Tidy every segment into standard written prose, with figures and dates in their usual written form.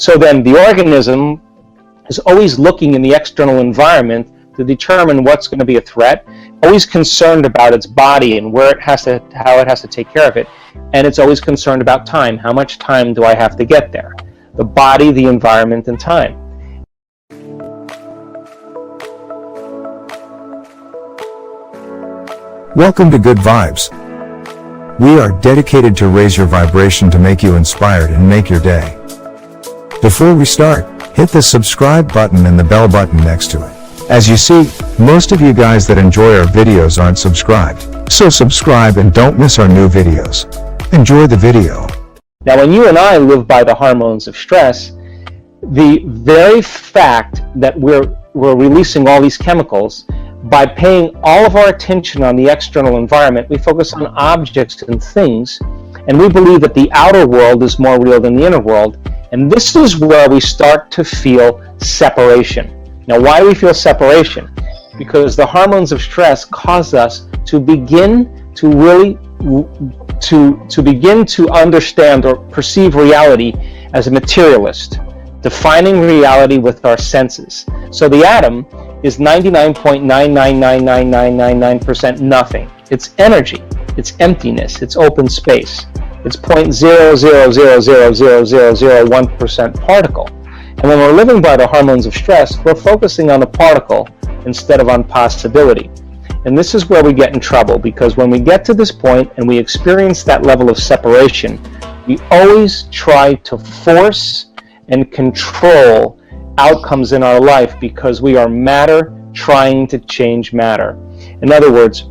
So then the organism is always looking in the external environment to determine what's going to be a threat, always concerned about its body and how it has to take care of it, and it's always concerned about time. How much time do I have to get there? The body, the environment, and time. Welcome to Good Vibes. We are dedicated to raise your vibration to make you inspired and make your day. Before we start, hit the subscribe button and the bell button next to it. As you see, most of you guys that enjoy our videos aren't subscribed, so subscribe and don't miss our new videos. Enjoy the video. Now, when you and I live by the hormones of stress, the very fact that we're releasing all these chemicals, by paying all of our attention on the external environment, we focus on objects and things, and we believe that the outer world is more real than the inner world, and this is where we start to feel separation. Now, why do we feel separation? Because the hormones of stress cause us to begin to really begin to understand or perceive reality as a materialist, defining reality with our senses. So the atom is 99.9999999% nothing. It's energy, it's emptiness, it's open space. It's 0.000000001% particle. And when we're living by the hormones of stress, we're focusing on the particle instead of on possibility. And this is where we get in trouble, because when we get to this point and we experience that level of separation, we always try to force and control outcomes in our life because we are matter trying to change matter. In other words,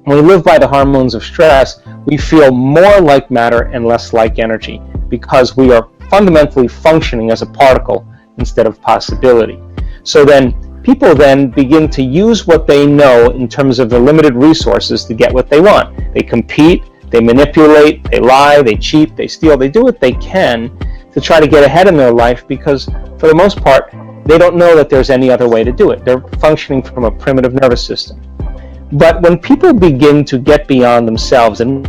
when we live by the hormones of stress, we feel more like matter and less like energy because we are fundamentally functioning as a particle instead of possibility. So then people then begin to use what they know in terms of the limited resources to get what they want. They compete, they manipulate, they lie, they cheat, they steal, they do what they can to try to get ahead in their life because for the most part they don't know that there's any other way to do it. They're functioning from a primitive nervous system. But when people begin to get beyond themselves, and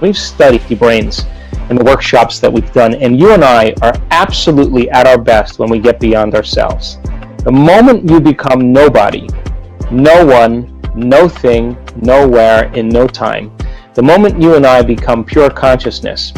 we've studied the brains in the workshops that we've done, and you and I are absolutely at our best when we get beyond ourselves. The moment you become nobody, no one, no thing, nowhere, in no time, the moment you and I become pure consciousness,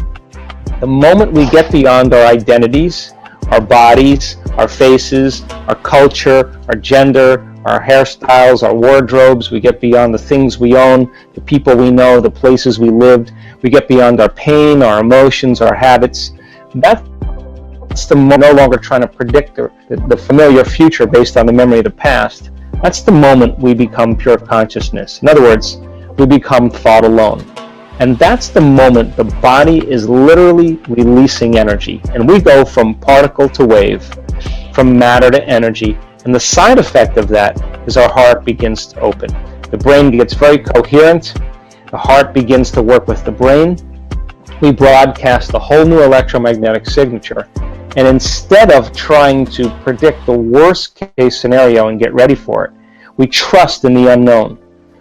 the moment we get beyond our identities, our bodies, our faces, our culture, our gender, our hairstyles, our wardrobes, we get beyond the things we own, the people we know, the places we lived, we get beyond our pain, our emotions, our habits. That's the moment no longer trying to predict the familiar future based on the memory of the past. That's the moment we become pure consciousness. In other words, we become thought alone. And that's the moment the body is literally releasing energy. And we go from particle to wave, from matter to energy. And the side effect of that is our heart begins to open. The brain gets very coherent. The heart begins to work with the brain. We broadcast a whole new electromagnetic signature. And instead of trying to predict the worst case scenario and get ready for it, we trust in the unknown.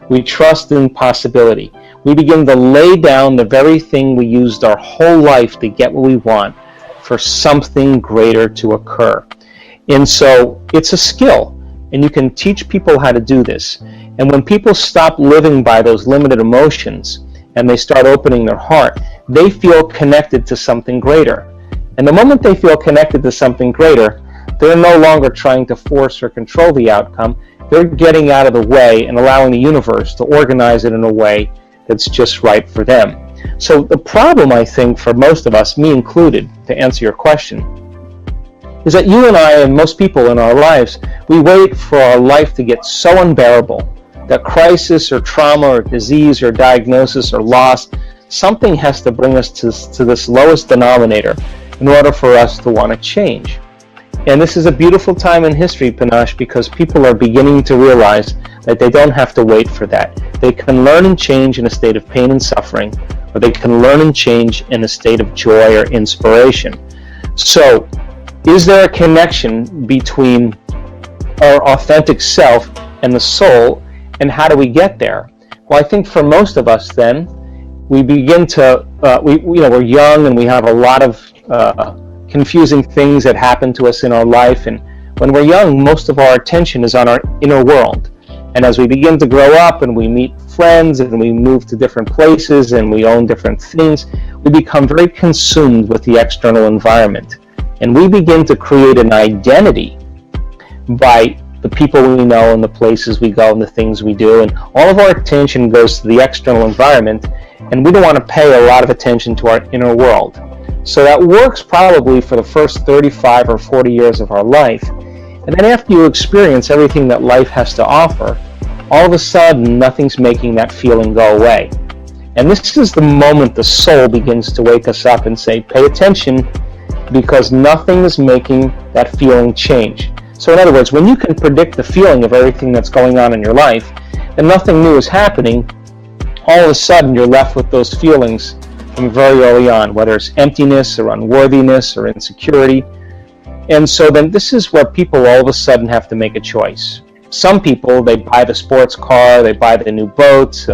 We trust in possibility. We begin to lay down the very thing we used our whole life to get what we want for something greater to occur. And so it's a skill, and you can teach people how to do this. And when people stop living by those limited emotions and they start opening their heart, they feel connected to something greater. And the moment they feel connected to something greater, they're no longer trying to force or control the outcome. They're getting out of the way and allowing the universe to organize it in a way that's just right for them. So the problem, I think, for most of us, me included, to answer your question, is that you and I and most people in our lives, we wait for our life to get so unbearable that crisis or trauma or disease or diagnosis or loss, something has to bring us to this lowest denominator in order for us to want to change. And this is a beautiful time in history, Panache, because people are beginning to realize that they don't have to wait for that. They can learn and change in a state of pain and suffering, or they can learn and change in a state of joy or inspiration. So, is there a connection between our authentic self and the soul, and how do we get there? Well, I think for most of us then, we begin to, we're young and we have a lot of confusing things that happen to us in our life. And when we're young, most of our attention is on our inner world. And as we begin to grow up and we meet friends and we move to different places and we own different things, we become very consumed with the external environment. And we begin to create an identity by the people we know and the places we go and the things we do. And all of our attention goes to the external environment, and we don't want to pay a lot of attention to our inner world. So that works probably for the first 35 or 40 years of our life. And then after you experience everything that life has to offer, all of a sudden nothing's making that feeling go away. And this is the moment the soul begins to wake us up and say, pay attention, because nothing is making that feeling change. So in other words, when you can predict the feeling of everything that's going on in your life, and nothing new is happening, all of a sudden you're left with those feelings from very early on, whether it's emptiness or unworthiness or insecurity. And so then this is where people all of a sudden have to make a choice. Some people, they buy the sports car, they buy the new boat,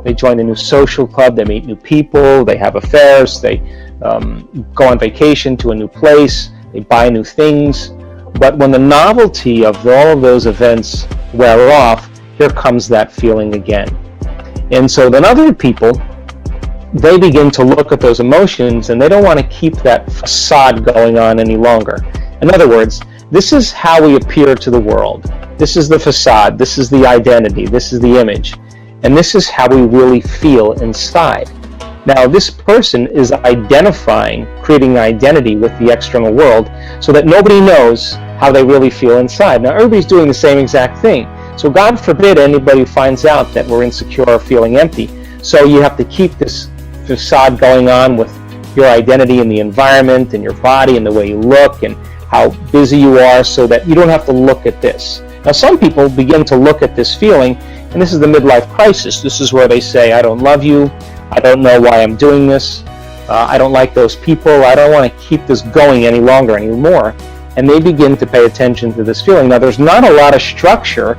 they join a new social club, they meet new people, they have affairs, they go on vacation to a new place, they buy new things. But when the novelty of all of those events wear off, here comes that feeling again. And so then other people, they begin to look at those emotions and they don't want to keep that facade going on any longer. In other words, this is how we appear to the world. This is the facade, this is the identity, this is the image, and this is how we really feel inside. Now, this person is identifying, creating an identity with the external world so that nobody knows how they really feel inside. Now, everybody's doing the same exact thing. So God forbid anybody finds out that we're insecure or feeling empty. So you have to keep this facade going on with your identity in the environment and your body and the way you look and how busy you are, so that you don't have to look at this. Now, some people begin to look at this feeling, and this is the midlife crisis. This is where they say, I don't love you, I don't know why I'm doing this, I don't like those people, I don't want to keep this going any longer anymore. And they begin to pay attention to this feeling. Now, there's not a lot of structure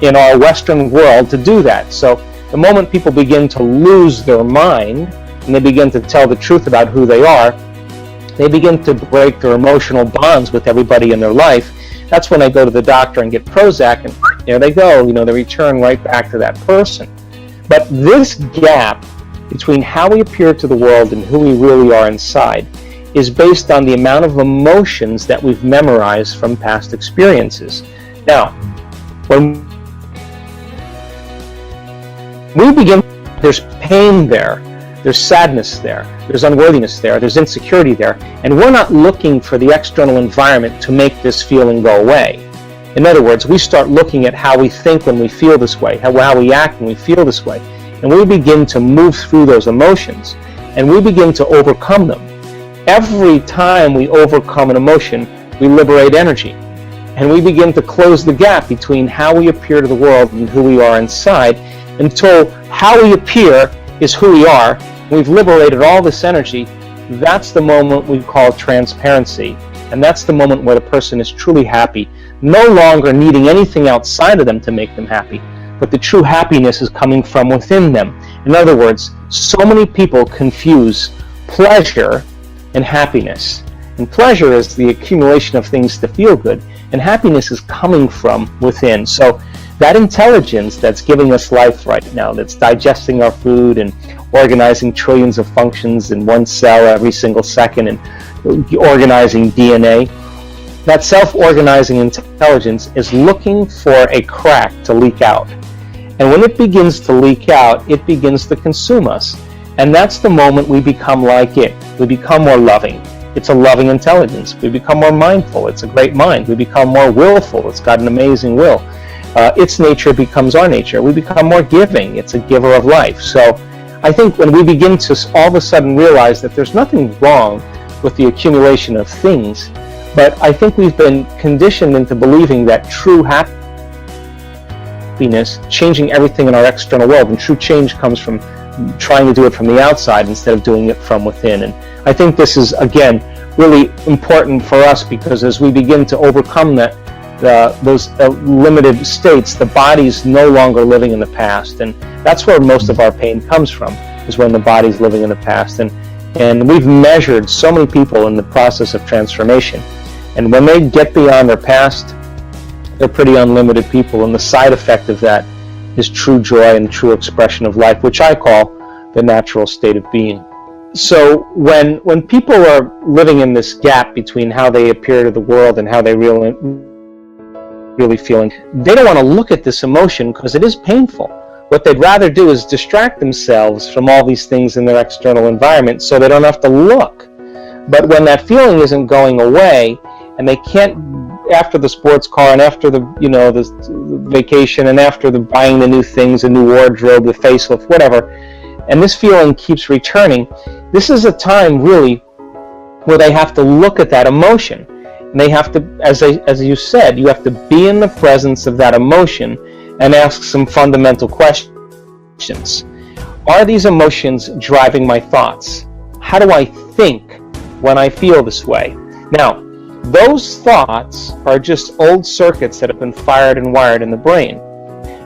in our Western world to do that. So the moment people begin to lose their mind and they begin to tell the truth about who they are, they begin to break their emotional bonds with everybody in their life. That's when they go to the doctor and get Prozac, and there they go, they return right back to that person. But this gap between how we appear to the world and who we really are inside is based on the amount of emotions that we've memorized from past experiences. Now, when we begin, there's pain there, there's sadness there, there's unworthiness there, there's insecurity there, and we're not looking for the external environment to make this feeling go away. In other words, we start looking at how we think when we feel this way, how we act when we feel this way, and we begin to move through those emotions, and we begin to overcome them. Every time we overcome an emotion, we liberate energy, and we begin to close the gap between how we appear to the world and who we are inside, until how we appear is who we are. We've liberated all this energy. That's the moment we call transparency, and that's the moment where the person is truly happy, no longer needing anything outside of them to make them happy, but the true happiness is coming from within them. In other words, so many people confuse pleasure and happiness. And pleasure is the accumulation of things to feel good, and happiness is coming from within. So that intelligence that's giving us life right now, that's digesting our food and organizing trillions of functions in one cell every single second and organizing DNA, that self-organizing intelligence is looking for a crack to leak out. And when it begins to leak out, it begins to consume us. And that's the moment we become like it. We become more loving. It's a loving intelligence. We become more mindful. It's a great mind. We become more willful. It's got an amazing will. Its nature becomes our nature. We become more giving. It's a giver of life. So I think when we begin to all of a sudden realize that there's nothing wrong with the accumulation of things, but I think we've been conditioned into believing that true happiness, changing everything in our external world, and true change comes from trying to do it from the outside instead of doing it from within. And I think this is, again, really important for us, because as we begin to overcome those limited states, the body's no longer living in the past. And that's where most of our pain comes from, is when the body's living in the past. And And we've measured so many people in the process of transformation. And when they get beyond their past, they're pretty unlimited people. And the side effect of that is true joy and true expression of life, which I call the natural state of being. So when people are living in this gap between how they appear to the world and how they really feeling, they don't want to look at this emotion because it is painful. What they'd rather do is distract themselves from all these things in their external environment so they don't have to look. But when that feeling isn't going away, and they can't, after the sports car and after the vacation and after the buying the new things, the new wardrobe, the facelift, whatever, and this feeling keeps returning, this is a time really where they have to look at that emotion. And they have to, as you said, you have to be in the presence of that emotion and ask some fundamental questions. Are these emotions driving my thoughts? How do I think when I feel this way? Now, those thoughts are just old circuits that have been fired and wired in the brain.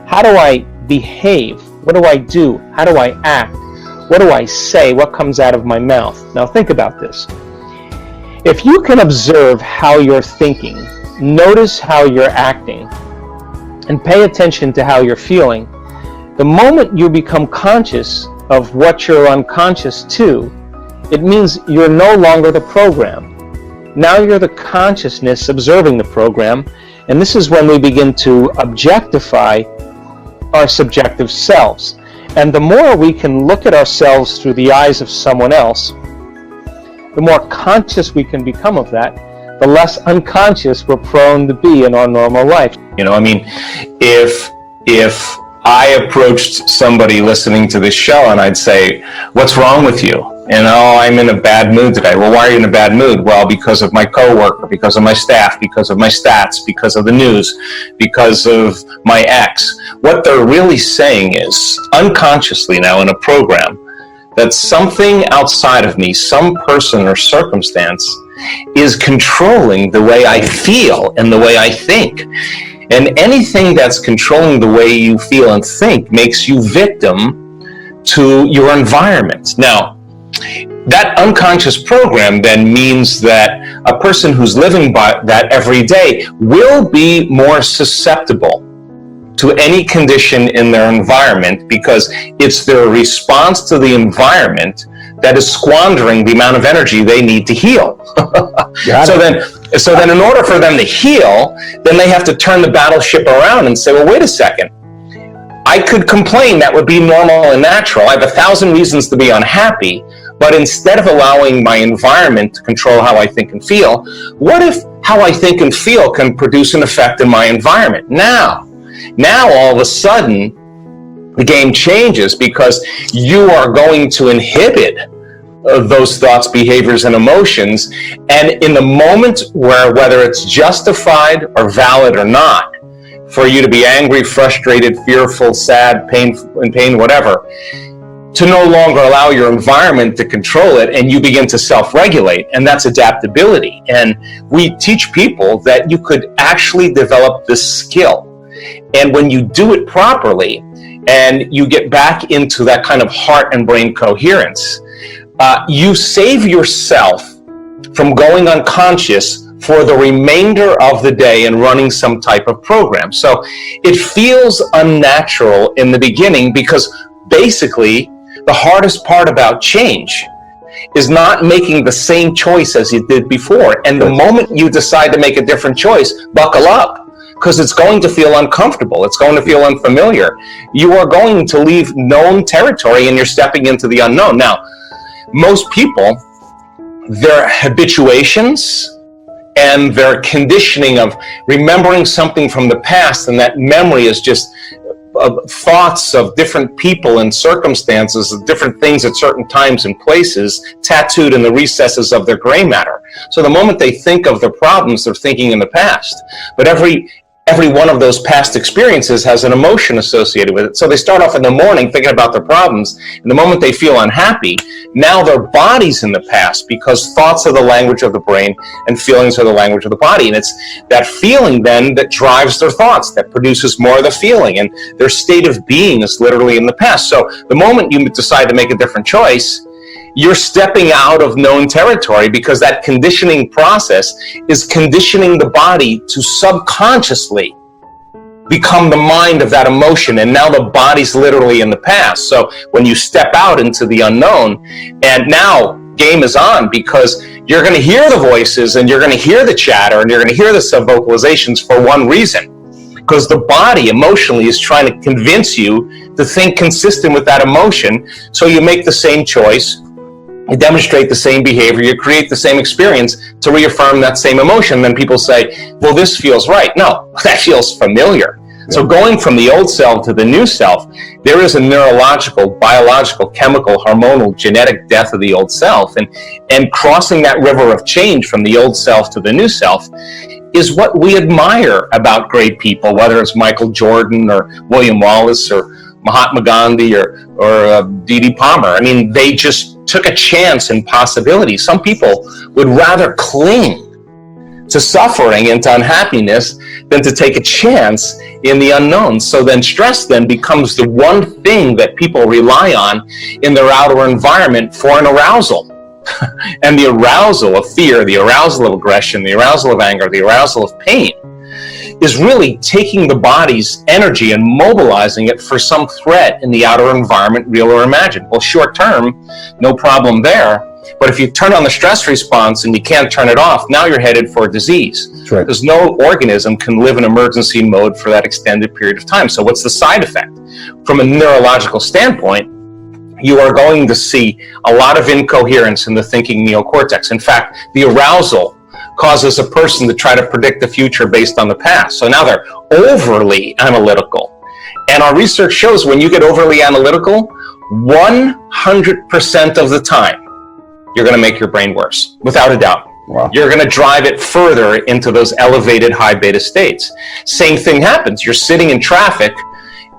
How do I behave? What do I do? How do I act? What do I say? What comes out of my mouth? Now think about this. If you can observe how you're thinking, notice how you're acting, and pay attention to how you're feeling, the moment you become conscious of what you're unconscious to, it means you're no longer the program. Now you're the consciousness observing the program, and this is when we begin to objectify our subjective selves. And the more we can look at ourselves through the eyes of someone else, the more conscious we can become of that, the less unconscious we're prone to be in our normal life. If I approached somebody listening to this show and I'd say, "What's wrong with you?" And, "Oh, I'm in a bad mood today." "Well, why are you in a bad mood?" "Well, because of my coworker, because of my staff, because of my stats, because of the news, because of my ex." What they're really saying is, unconsciously now in a program, that something outside of me, some person or circumstance, is controlling the way I feel and the way I think. And anything that's controlling the way you feel and think makes you victim to your environment. Now, that unconscious program then means that a person who's living by that every day will be more susceptible to any condition in their environment, because it's their response to the environment that is squandering the amount of energy they need to heal. So then in order for them to heal, then they have to turn the battleship around and say, well, wait a second. I could complain, that would be normal and natural. I have 1,000 reasons to be unhappy, but instead of allowing my environment to control how I think and feel, what if how I think and feel can produce an effect in my environment? Now all of a sudden, the game changes, because you are going to inhibit those thoughts, behaviors, and emotions. And in the moment where, whether it's justified or valid or not, for you to be angry, frustrated, fearful, sad, pain, whatever, to no longer allow your environment to control it, and you begin to self-regulate, and that's adaptability. And we teach people that you could actually develop this skill. And when you do it properly, and you get back into that kind of heart and brain coherence, you save yourself from going unconscious for the remainder of the day and running some type of program. So it feels unnatural in the beginning, because basically the hardest part about change is not making the same choice as you did before. And the moment you decide to make a different choice, buckle up, because it's going to feel uncomfortable. It's going to feel unfamiliar. You are going to leave known territory and you're stepping into the unknown. Now, most people, their habituations and their conditioning of remembering something from the past, and that memory is just thoughts of different people and circumstances, of different things at certain times and places, tattooed in the recesses of their gray matter. So the moment they think of their problems, they're thinking in the past. But every one of those past experiences has an emotion associated with it. So they start off in the morning thinking about their problems, and the moment they feel unhappy, now their body's in the past, because thoughts are the language of the brain and feelings are the language of the body. And it's that feeling then that drives their thoughts, that produces more of the feeling, and their state of being is literally in the past. So the moment you decide to make a different choice, you're stepping out of known territory, because that conditioning process is conditioning the body to subconsciously become the mind of that emotion, and now the body's literally in the past. So when you step out into the unknown, and now game is on, because you're going to hear the voices and you're going to hear the chatter and you're going to hear the sub-vocalizations for one reason, because the body emotionally is trying to convince you to think consistent with that emotion. So you make the same choice, you demonstrate the same behavior, you create the same experience to reaffirm that same emotion. Then people say, well, this feels right. No, that feels familiar. So going from the old self to the new self, there is a neurological, biological, chemical, hormonal, genetic death of the old self. And crossing that river of change from the old self to the new self is what we admire about great people, whether it's Michael Jordan or William Wallace or Mahatma Gandhi or Didi Palmer. I mean, they just took a chance in possibility. Some people would rather cling to suffering and to unhappiness than to take a chance in the unknown. So then stress then becomes the one thing that people rely on in their outer environment for an arousal. And the arousal of fear, the arousal of aggression, the arousal of anger, the arousal of pain is really taking the body's energy and mobilizing it for some threat in the outer environment, real or imagined. Well, short term, no problem there. But if you turn on the stress response and you can't turn it off, now you're headed for disease. Right. Because no organism can live in emergency mode for that extended period of time. So what's the side effect? From a neurological standpoint, you are going to see a lot of incoherence in the thinking neocortex. In fact, the arousal causes a person to try to predict the future based on the past. So now they're overly analytical. And our research shows when you get overly analytical, 100% of the time, you're going to make your brain worse, without a doubt. Wow. You're going to drive it further into those elevated high beta states. Same thing happens. You're sitting in traffic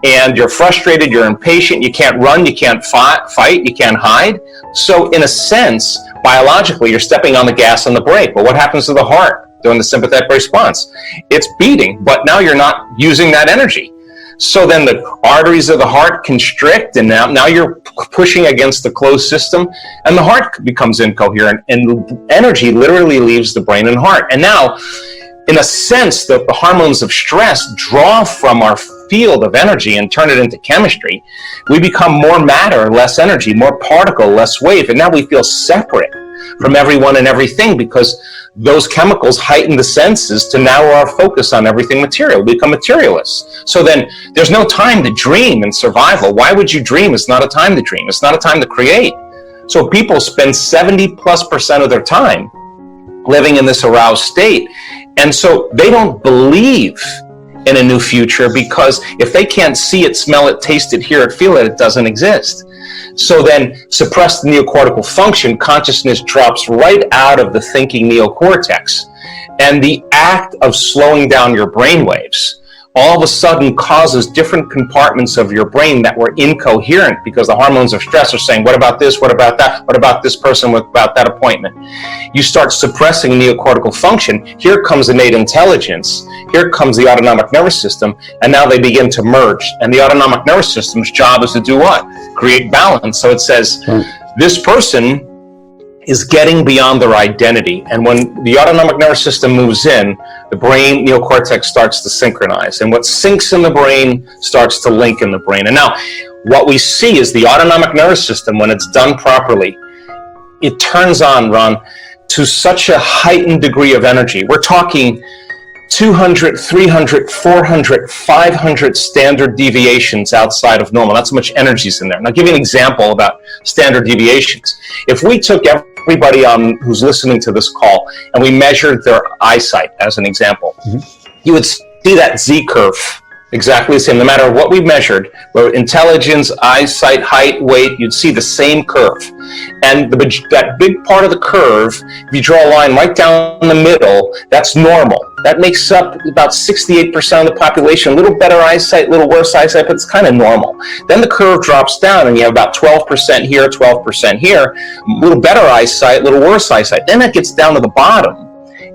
and you're frustrated, you're impatient, you can't run, you can't fight, you can't hide. So in a sense, biologically, you're stepping on the gas and the brake. But what happens to the heart during the sympathetic response? It's beating, but now you're not using that energy. So then the arteries of the heart constrict, and now you're pushing against the closed system, and the heart becomes incoherent, and energy literally leaves the brain and heart. And now, in a sense, the hormones of stress draw from our field of energy and turn it into chemistry. We become more matter, less energy, more particle, less wave, and now we feel separate from everyone and everything, because those chemicals heighten the senses to narrow our focus on everything material. We become materialists. So then there's no time to dream in survival. Why would you dream? It's not a time to dream. It's not a time to create. So people spend 70+% of their time living in this aroused state. And so they don't believe in a new future, because if they can't see it, smell it, taste it, hear it, feel it, it doesn't exist. So then suppressed neocortical function, consciousness drops right out of the thinking neocortex. And the act of slowing down your brain waves all of a sudden causes different compartments of your brain that were incoherent, because the hormones of stress are saying, what about this, what about that, what about this person, what about that appointment? You start suppressing neocortical function. Here comes innate intelligence. Here comes the autonomic nervous system, and now they begin to merge. And the autonomic nervous system's job is to do what? Create balance. So it says, this person is getting beyond their identity. And when the autonomic nervous system moves in, the brain neocortex starts to synchronize. And what syncs in the brain starts to link in the brain. And now, what we see is the autonomic nervous system, when it's done properly, it turns on, Ron, to such a heightened degree of energy. We're talking 200, 300, 400, 500 standard deviations outside of normal. That's how much energy is in there. And I'll give you an example about standard deviations. If we took everybody who's listening to this call and we measured their eyesight, as an example, you would see that Z curve exactly the same. No matter what we measured, whether intelligence, eyesight, height, weight, you'd see the same curve. And that big part of the curve, if you draw a line right down the middle, that's normal. That makes up about 68% of the population. A little better eyesight, a little worse eyesight, but it's kind of normal. Then the curve drops down and you have about 12% here, 12% here, a little better eyesight, a little worse eyesight. Then it gets down to the bottom.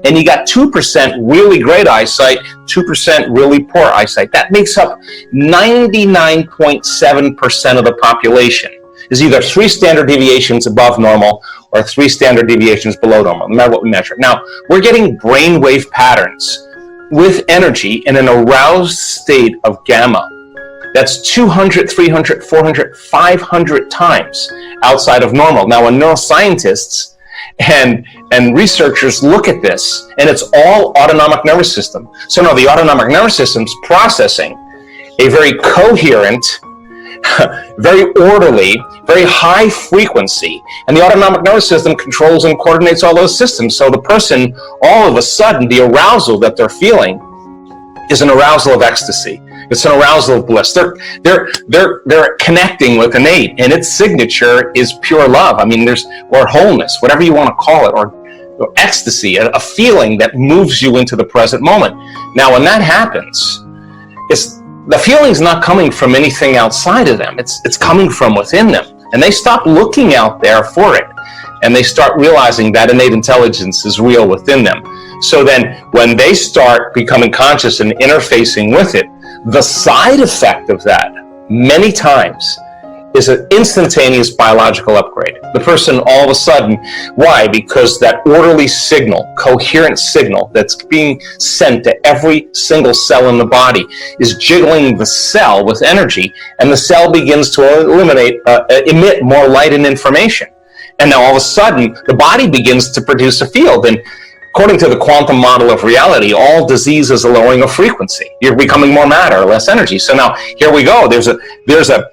And you got 2% really great eyesight, 2% really poor eyesight. That makes up 99.7% of the population. is either 3 standard deviations above normal or 3 standard deviations below normal, no matter what we measure. Now, we're getting brainwave patterns with energy in an aroused state of gamma. That's 200, 300, 400, 500 times outside of normal. Now, when neuroscientists and researchers look at this, and it's all autonomic nervous system. So now the autonomic nervous system's processing a very coherent, very orderly, very high frequency, and the autonomic nervous system controls and coordinates all those systems. So the person, all of a sudden, the arousal that they're feeling is an arousal of ecstasy. It's an arousal of bliss. They're connecting with innate, and its signature is pure love. I mean, or wholeness, whatever you want to call it, or ecstasy, a feeling that moves you into the present moment. Now, when that happens, the feeling's not coming from anything outside of them. It's coming from within them, and they stop looking out there for it, and they start realizing that innate intelligence is real within them. So then, when they start becoming conscious and interfacing with it, the side effect of that, many times, is an instantaneous biological upgrade. The person all of a sudden, why? Because that orderly signal, coherent signal that's being sent to every single cell in the body is jiggling the cell with energy, and the cell begins to emit more light and information. And now all of a sudden, the body begins to produce a field. And according to the quantum model of reality, all disease is a lowering of frequency. You're becoming more matter, less energy. So now here we go. There's an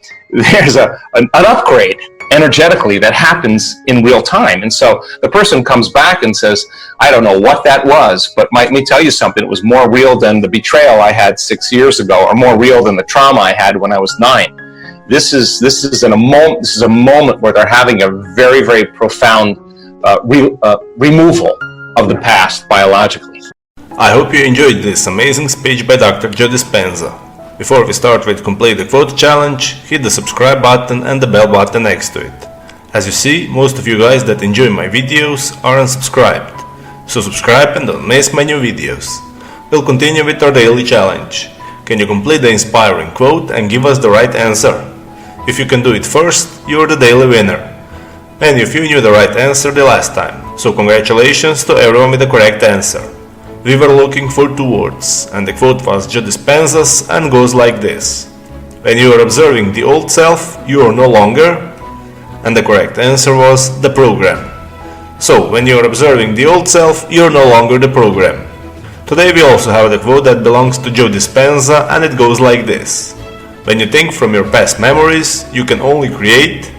upgrade energetically that happens in real time. And so the person comes back and says, I don't know what that was, but let me tell you something. It was more real than the betrayal I had 6 years ago, or more real than the trauma I had when I was 9. This is a moment where they're having a very, very profound removal of the past biologically. I hope you enjoyed this amazing speech by Dr. Joe Dispenza. Before we start with Complete the Quote challenge, hit the subscribe button and the bell button next to it. As you see, most of you guys that enjoy my videos are unsubscribed, so subscribe and don't miss my new videos. We'll continue with our daily challenge. Can you complete the inspiring quote and give us the right answer? If you can do it first, you're the daily winner. Many of you knew the right answer the last time, so congratulations to everyone with the correct answer. We were looking for 2 words, and the quote was Joe Dispenza's and goes like this. When you are observing the old self, you are no longer, and the correct answer was the program. So, when you are observing the old self, you are no longer the program. Today we also have the quote that belongs to Joe Dispenza, and it goes like this. When you think from your past memories, you can only create.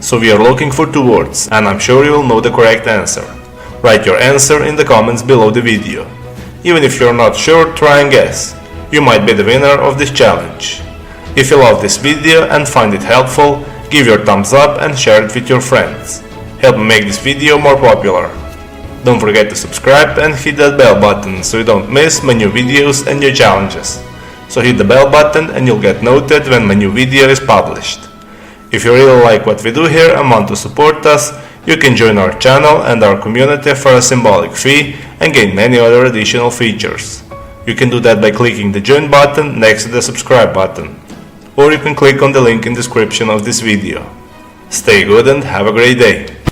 So we are looking for 2 words, and I'm sure you will know the correct answer. Write your answer in the comments below the video. Even if you're not sure, try and guess. You might be the winner of this challenge. If you love this video and find it helpful, give your thumbs up and share it with your friends. Help me make this video more popular. Don't forget to subscribe and hit that bell button so you don't miss my new videos and new challenges. So hit the bell button and you'll get noted when my new video is published. If you really like what we do here and want to support us, you can join our channel and our community for a symbolic fee and gain many other additional features. You can do that by clicking the join button next to the subscribe button, or you can click on the link in the description of this video. Stay good and have a great day!